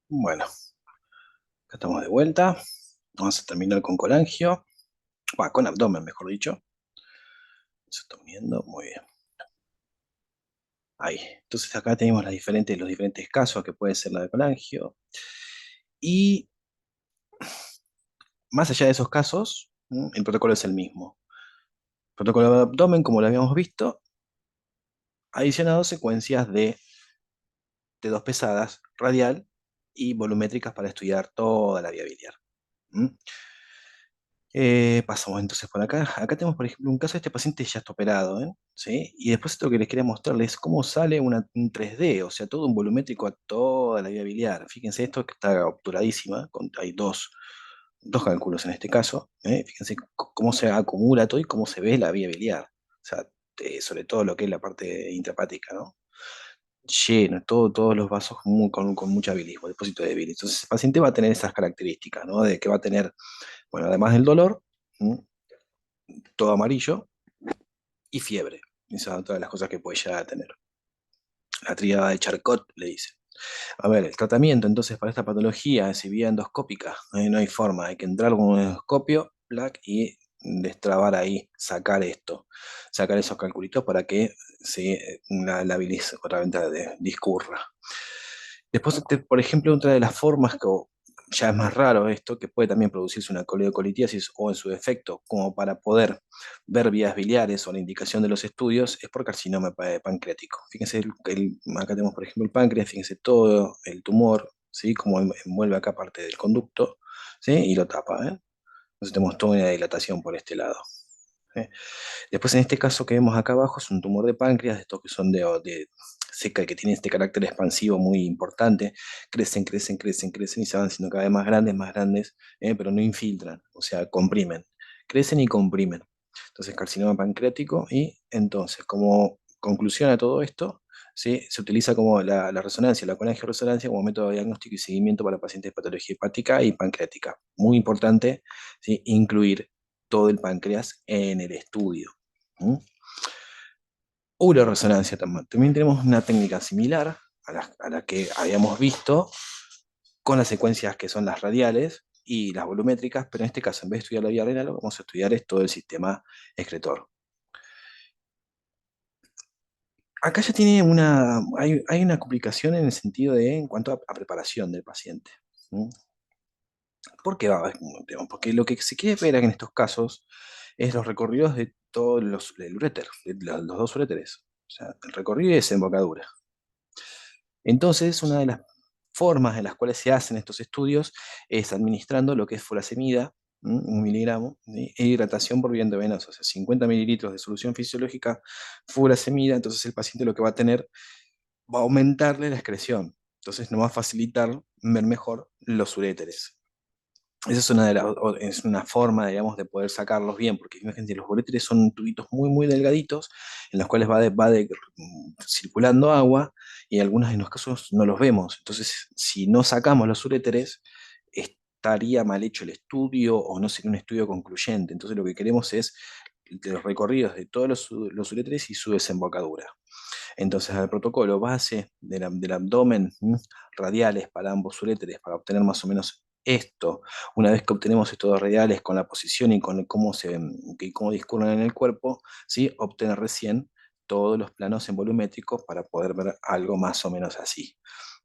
Bueno, acá estamos de vuelta. Vamos a terminar con colangio. Con abdomen, mejor dicho. Se está uniendo. Muy bien. Ahí. Entonces acá tenemos los diferentes casos que puede ser la de colangio. Y más allá de esos casos, el protocolo es el mismo. Protocolo de abdomen, como lo habíamos visto, adicionado secuencias de dos pesadas, radial y volumétricas para estudiar toda la vía biliar. ¿Mm? Pasamos entonces por acá. Acá tenemos, por ejemplo, un caso de este paciente ya está operado, ¿eh? ¿Sí? Y después lo que les quería mostrarles es cómo sale un 3D, o sea, todo un volumétrico a toda la vía biliar. Fíjense esto que está obturadísima, hay dos cálculos en este caso, ¿eh? Fíjense cómo se acumula todo y cómo se ve la vía biliar. O sea, sobre todo lo que es la parte intrahepática, ¿no? Lleno, todos los vasos con mucha bilis, o depósito de bilis. Entonces, el paciente va a tener esas características, ¿no? De que va a tener, bueno, además del dolor, ¿m? Todo amarillo y fiebre. Esa es otra de las cosas que puede llegar a tener. La tríada de Charcot le dice. A ver, el tratamiento entonces para esta patología es vía endoscópica. No hay forma, hay que entrar con un endoscopio, plac, y destrabar ahí, sacar esto, sacar esos calculitos para que la bilis otra vez discurra. Después, por ejemplo, otra de las formas que ya es más raro esto, que puede también producirse una coledocolitiasis o en su defecto, como para poder ver vías biliares o la indicación de los estudios, es por carcinoma pancreático. Fíjense, acá tenemos por ejemplo el páncreas, fíjense todo el tumor, ¿sí? Como envuelve acá parte del conducto, ¿sí? Y lo tapa, ¿eh? Entonces tenemos toda una dilatación por este lado. ¿Eh? Después, en este caso que vemos acá abajo, es un tumor de páncreas, estos que son de seca, que tienen este carácter expansivo muy importante, crecen y se van haciendo cada vez más grandes, pero no infiltran, o sea, comprimen, crecen y comprimen. Entonces, carcinoma pancreático y entonces, como conclusión a todo esto, ¿sí? Se utiliza como la resonancia, la colangioresonancia como método de diagnóstico y seguimiento para pacientes de patología hepática y pancreática. Muy importante, ¿sí? Incluir todo el páncreas en el estudio. ¿Mm? Uroresonancia también. También tenemos una técnica similar a la que habíamos visto con las secuencias que son las radiales y las volumétricas, pero en este caso, en vez de estudiar la vía renal, lo que vamos a estudiar es todo el sistema excretor. Acá ya tiene hay una complicación en el sentido de, en cuanto a preparación del paciente. ¿Mm? ¿Por qué va? Porque lo que se quiere ver en estos casos es los recorridos de todos del uréter, de los dos uréteres. O sea, el recorrido y desembocadura. Entonces, una de las formas en las cuales se hacen estos estudios es administrando lo que es furosemida, 1 miligramo, ¿sí? E hidratación por vía endovenosa, o sea, 50 mililitros de solución fisiológica, furosemida, entonces el paciente lo que va a tener va a aumentarle la excreción, entonces nos va a facilitar ver mejor los uréteres. Esa es es una forma, digamos, de poder sacarlos bien, porque imagínense, los uréteres son tubitos muy delgaditos, en los cuales circulando agua, y algunos en los casos no los vemos. Entonces, si no sacamos los uréteres, estaría mal hecho el estudio o no sería un estudio concluyente. Entonces, lo que queremos es los recorridos de todos los uréteres y su desembocadura. Entonces, el protocolo base del abdomen, radiales para ambos uréteres, para obtener más o menos esto. Una vez que obtenemos estos dos radiales con la posición y con cómo discurren en el cuerpo, ¿sí? Obtener recién todos los planos en volumétricos para poder ver algo más o menos así.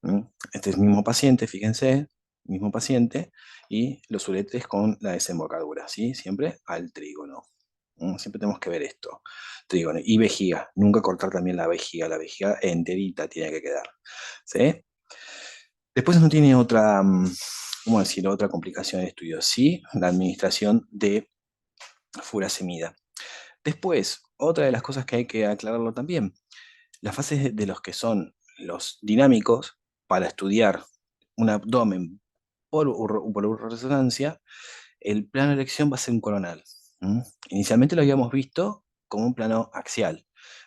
¿Mm? Este es el mismo paciente, fíjense, mismo paciente, y los uréteres con la desembocadura, ¿sí? Siempre al trígono. Siempre tenemos que ver esto. Trígono. Y vejiga. Nunca cortar también la vejiga. La vejiga enterita tiene que quedar. ¿Sí? Después no tiene otra, ¿cómo decirlo? Otra complicación de estudio. Sí, la administración de furosemida. Después, otra de las cosas que hay que aclararlo también. Las fases de los que son los dinámicos para estudiar un abdomen por resonancia, el plano de elección va a ser un coronal. ¿Mm? Inicialmente lo habíamos visto como un plano axial,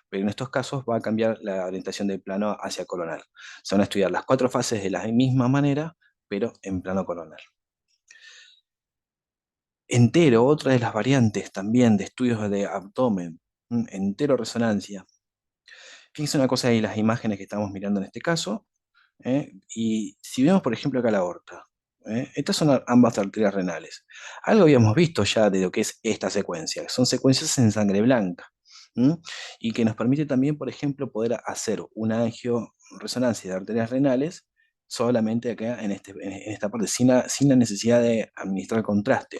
pero en estos casos va a cambiar la orientación del plano hacia coronal. Se van a estudiar las cuatro fases de la misma manera, pero en plano coronal. Entero, otra de las variantes también de estudios de abdomen, entero resonancia. Fíjense una cosa ahí, las imágenes que estamos mirando en este caso. Y si vemos, por ejemplo, acá la aorta, estas son ambas arterias renales. Algo habíamos visto ya de lo que es esta secuencia, que son secuencias en sangre blanca, ¿m? Y que nos permite también, por ejemplo, poder hacer una angioresonancia de arterias renales solamente acá en esta parte, sin la necesidad de administrar contraste.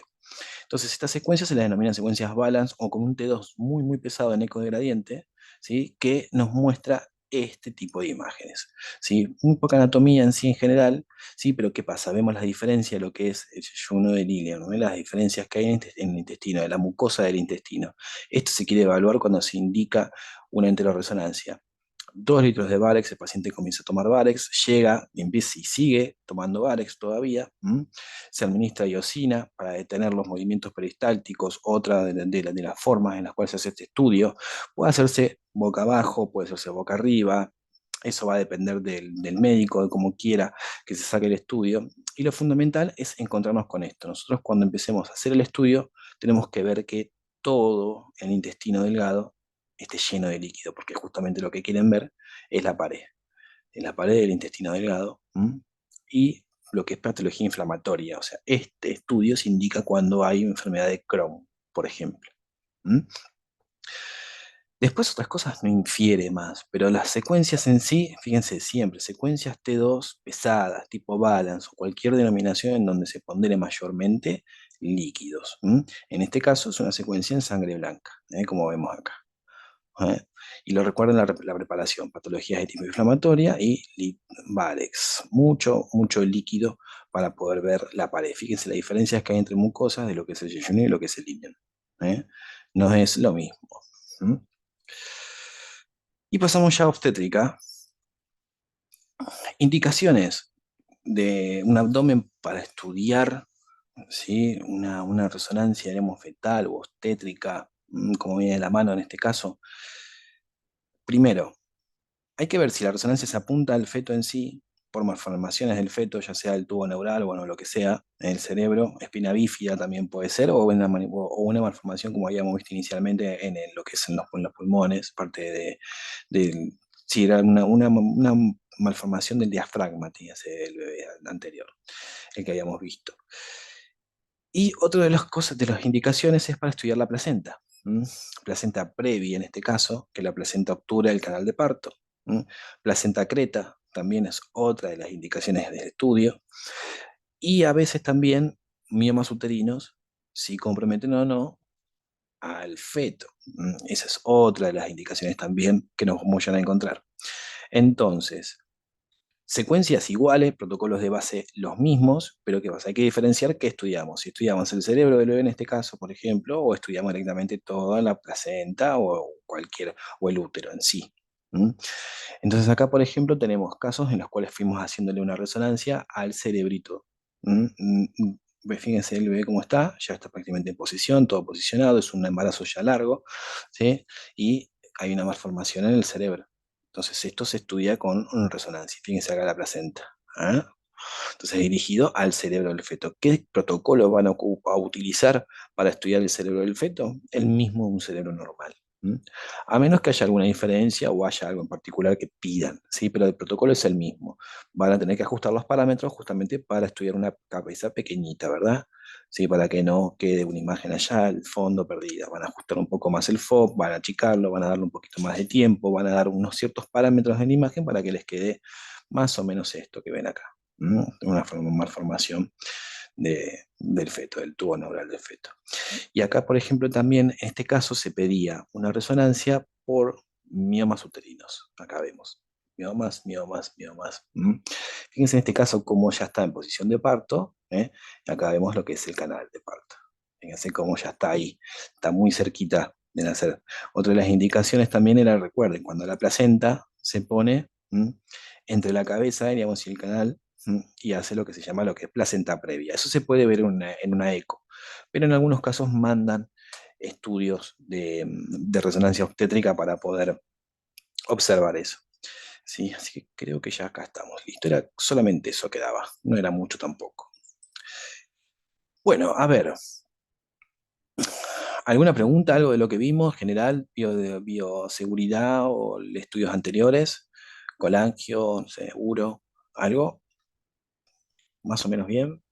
Entonces, estas secuencias se las denominan secuencias balance o con un T2 muy, muy pesado en eco de gradiente, ¿sí? Que nos muestra este tipo de imágenes, ¿sí? Muy poca anatomía en sí en general, ¿sí? Pero ¿qué pasa? Vemos la diferencia de lo que es el yeyuno del ileum, ¿no? Las diferencias que hay en el intestino, de la mucosa del intestino. Esto se quiere evaluar cuando se indica una enteroresonancia. 2 litros de Varex, el paciente comienza a tomar Varex, llega, empieza y sigue tomando Varex todavía, se administra iosina para detener los movimientos peristálticos, otra de las formas en las cuales se hace este estudio. Puede hacerse boca abajo, puede hacerse boca arriba, eso va a depender del médico, de cómo quiera que se saque el estudio. Y lo fundamental es encontrarnos con esto. Nosotros cuando empecemos a hacer el estudio, tenemos que ver que todo el intestino delgado esté lleno de líquido, porque justamente lo que quieren ver es la pared, en la pared del intestino delgado, y lo que es patología inflamatoria. O sea, este estudio se indica cuando hay enfermedad de Crohn, por ejemplo. ¿M? Después otras cosas no infiere más, pero las secuencias en sí, fíjense siempre, secuencias T2 pesadas, tipo balance o cualquier denominación en donde se pondere mayormente líquidos. En este caso es una secuencia en sangre blanca, como vemos acá. ¿Eh? Y lo recuerden la preparación, patologías de tipo inflamatoria y Varex. Mucho, mucho líquido para poder ver la pared. Fíjense las diferencias que hay entre mucosas de lo que es el yeyuno y lo que es el ilion. ¿Eh? No es lo mismo. ¿Mm? Y pasamos ya a obstétrica. Indicaciones de un abdomen para estudiar, ¿sí? Una resonancia, diremos, fetal o obstétrica, como viene de la mano en este caso. Primero, hay que ver si la resonancia se apunta al feto en sí, por malformaciones del feto, ya sea el tubo neural, bueno, lo que sea, en el cerebro, espina bífida también puede ser, o una malformación como habíamos visto inicialmente lo que es en los pulmones, parte sí, era una malformación del diafragma, tenía ese el bebé anterior, el que habíamos visto. Y otra de las cosas, de las indicaciones es para estudiar la placenta. Placenta previa en este caso, que la placenta obtura el canal de parto. Placenta creta también es otra de las indicaciones del estudio. Y a veces también miomas uterinos, si comprometen o no al feto. Esa es otra de las indicaciones también que nos vamos a encontrar. Entonces, secuencias iguales, protocolos de base los mismos, pero ¿qué pasa? Hay que diferenciar qué estudiamos. Si estudiamos el cerebro del bebé en este caso, por ejemplo, o estudiamos directamente toda la placenta o el útero en sí. ¿Mm? Entonces acá, por ejemplo, tenemos casos en los cuales fuimos haciéndole una resonancia al cerebrito. Fíjense el bebé cómo está, ya está prácticamente en posición, todo posicionado, es un embarazo ya largo, ¿sí? Y hay una malformación en el cerebro. Entonces esto se estudia con resonancia. Fíjense acá la placenta. ¿Ah? Entonces dirigido al cerebro del feto. ¿Qué protocolo van a utilizar para estudiar el cerebro del feto? El mismo de un cerebro normal. ¿Mm? A menos que haya alguna diferencia o haya algo en particular que pidan, ¿sí? Pero el protocolo es el mismo. Van a tener que ajustar los parámetros justamente para estudiar una cabeza pequeñita, ¿verdad? ¿Sí? Para que no quede una imagen allá al fondo perdida. Van a ajustar un poco más el FOV, van a achicarlo, van a darle un poquito más de tiempo, van a dar unos ciertos parámetros en la imagen para que les quede más o menos esto que ven acá. Una malformación del feto, del tubo neural del feto. Y acá, por ejemplo, también en este caso se pedía una resonancia por miomas uterinos. Acá vemos miomas, miomas, miomas. Fíjense en este caso cómo ya está en posición de parto. Acá vemos lo que es el canal de parto. Fíjense cómo ya está ahí, está muy cerquita de nacer. Otra de las indicaciones también era, recuerden, cuando la placenta se pone entre la cabeza, digamos, y el canal, y hace lo que se llama lo que es placenta previa. Eso se puede ver en una eco, pero en algunos casos mandan estudios de resonancia obstétrica para poder observar eso. Sí, así que creo que ya acá estamos. Listo, era solamente eso quedaba, no era mucho tampoco. Bueno, a ver, ¿alguna pregunta, algo de lo que vimos, general, de bioseguridad o estudios anteriores? Colangio, seguro. ¿Algo? ¿Más o menos bien?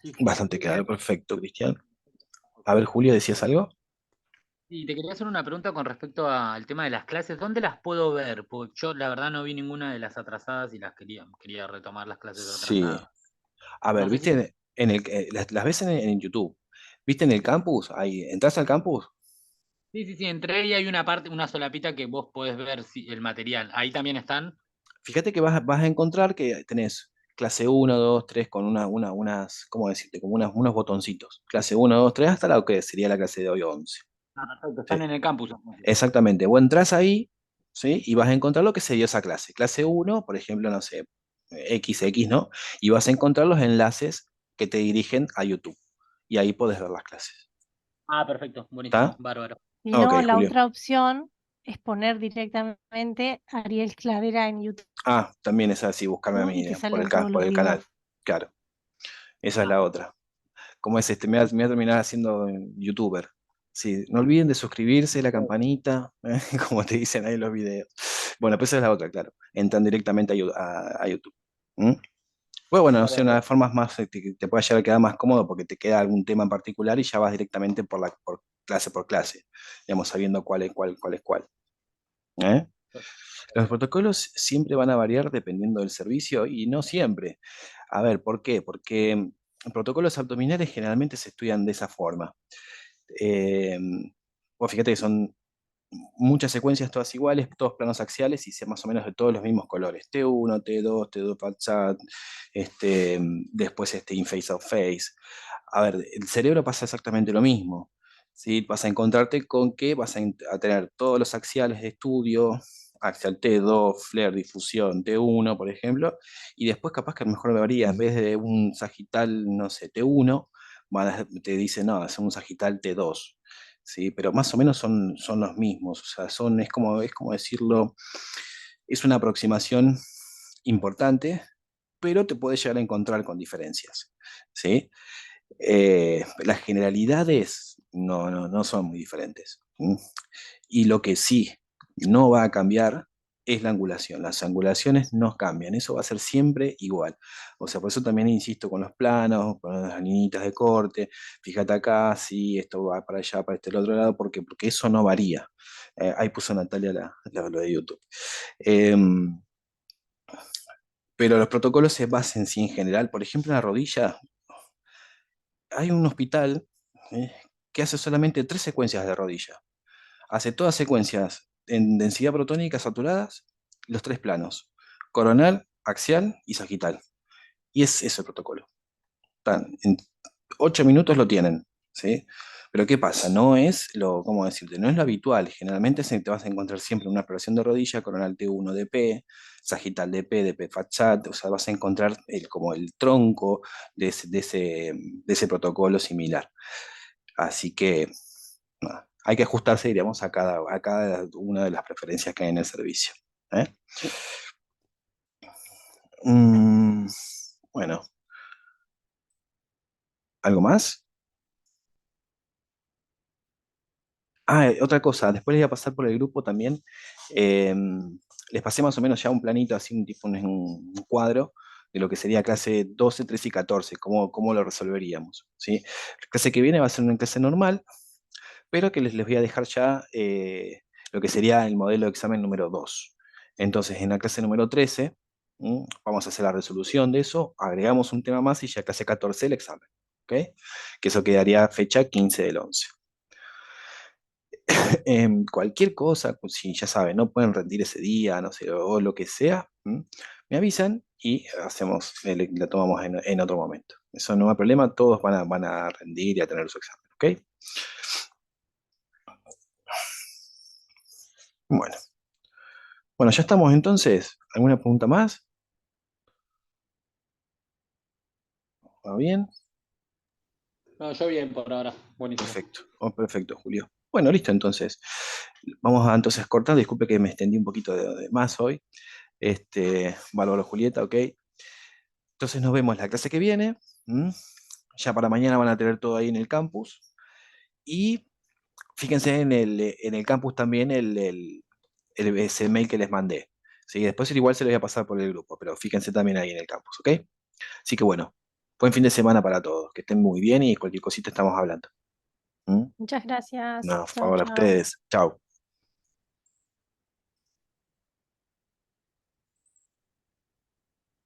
Sí, sí. Bastante claro, perfecto, Cristian. A ver, Julio, ¿decías algo? Y te quería hacer una pregunta con respecto al tema de las clases. ¿Dónde las puedo ver? Porque yo la verdad no vi ninguna de las atrasadas y quería retomar las clases Sí. atrasadas. A ver, No sé si... ¿viste las ves en YouTube? ¿Viste en el campus? Ahí, ¿entras al campus? Sí, sí, sí, entré y hay una parte, una solapita que vos podés ver el material. Ahí también están. Fíjate que vas a encontrar que tenés clase uno, 2, 3 con unas, ¿cómo decirte? Como unos botoncitos. Clase uno, 2, 3 hasta la que sería la clase de hoy 11. Ah, perfecto, ¿Sí? están en el campus entonces. Exactamente. Vos entras ahí, ¿sí? Y vas a encontrar lo que se dio esa clase. Clase uno, por ejemplo, no sé, XX, ¿no? Y vas a encontrar los enlaces que te dirigen a YouTube. Y ahí podés ver las clases. Ah, perfecto, buenísimo, ¿Está? bárbaro. Si Ok, no, la Julio. otra opción es poner directamente Ariel Clavera en YouTube Ah, también es así, buscarme a y mí te por salen todos por los el canal. videos. Claro, esa es Ah, la otra. ¿Cómo es este? Me voy a terminar haciendo youtuber. Sí, no olviden de suscribirse, la campanita, como te dicen ahí en los videos. Bueno, pues esa es la otra, claro. Entran directamente a YouTube. ¿Mm? Pues bueno, no sé, una de bárbaro. las formas más que te puede llegar a quedar más cómodo porque te queda algún tema en particular y ya vas directamente por clase, digamos, sabiendo cuál es cuál. ¿Eh? Los protocolos siempre van a variar dependiendo del servicio y no siempre. A ver, ¿por qué? Porque protocolos abdominales generalmente se estudian de esa forma. Eh, Vos fíjate que son muchas secuencias todas iguales, todos planos axiales y más o menos de todos los mismos colores. T1, T2, T2 chat, después in face of face. A ver, el cerebro pasa exactamente lo mismo. ¿Sí? Vas a encontrarte con que a tener todos los axiales de estudio, axial T2, flare, difusión, T1, por ejemplo, y después capaz que a lo mejor me varía, en vez de un sagital, no sé, T1, te dice, no, es un sagital T2. ¿Sí? Pero más o menos son los mismos, o sea, es como decirlo, es una aproximación importante, pero te puedes llegar a encontrar con diferencias, ¿sí? Las generalidades no son muy diferentes. ¿Mm? Y lo que sí no va a cambiar es la angulación. Las angulaciones no cambian, eso va a ser siempre igual. O sea, por eso también insisto con los planos, con las linitas de corte. Fíjate acá, si esto va para allá, para este el otro lado, porque eso no varía. Ahí puso Natalia lo de YouTube. Pero los protocolos se basan sí en general. Por ejemplo, en la rodilla, hay un hospital eh, que hace solamente 3 secuencias de rodilla. Hace todas secuencias en densidad protónica saturadas, los 3 planos, coronal, axial y sagital. Y es ese el protocolo. En 8 minutos lo tienen, ¿sí? Pero ¿qué pasa? No es ¿cómo decirte? No es lo habitual. Generalmente te vas a encontrar siempre una operación de rodilla, coronal T1 DP, sagital DP fat chat, o sea, vas a encontrar como el tronco de ese protocolo similar. Así que nada, hay que ajustarse, diríamos, a cada una de las preferencias que hay en el servicio. ¿Eh? Mm, bueno, ¿algo más? Ah, otra cosa, después les voy a pasar por el grupo también. eh, Les pasé más o menos ya un planito, así un tipo, un cuadro de lo que sería clase 12, 13 y 14, cómo lo resolveríamos, ¿sí? La clase que viene va a ser una clase normal, pero que les voy a dejar ya lo que sería el modelo de examen número 2. Entonces, en la clase número 13, vamos a hacer la resolución de eso, agregamos un tema más y ya clase 14 el examen, ¿ok? Que eso quedaría fecha 15 del 11. Cualquier cosa, pues, si ya saben, no pueden rendir ese día, no sé, o lo que sea, me avisan y la tomamos en otro momento. Eso no hay problema, todos van a rendir y a tener su examen, ¿ok? Bueno. Bueno, ya estamos entonces. ¿Alguna pregunta más? ¿Va bien? No, yo bien por ahora, buenísimo. Perfecto. Oh, perfecto, Julio. Bueno, listo, entonces. Vamos a entonces cortar. Disculpe que me extendí un poquito de más hoy. Bárbaro, Julieta, ok. Entonces nos vemos la clase que viene. ¿Mm? Ya para mañana van a tener todo ahí en el campus. Y fíjense en el campus también ese mail que les mandé. ¿sí? Después igual se lo voy a pasar por el grupo, pero fíjense también ahí en el campus, ¿ok? Así que bueno, buen fin de semana para todos, que estamos muy bien y cualquier cosita estamos hablando. ¿Mm? Muchas gracias. No, por Chao, favor, a chao. ustedes. Chao.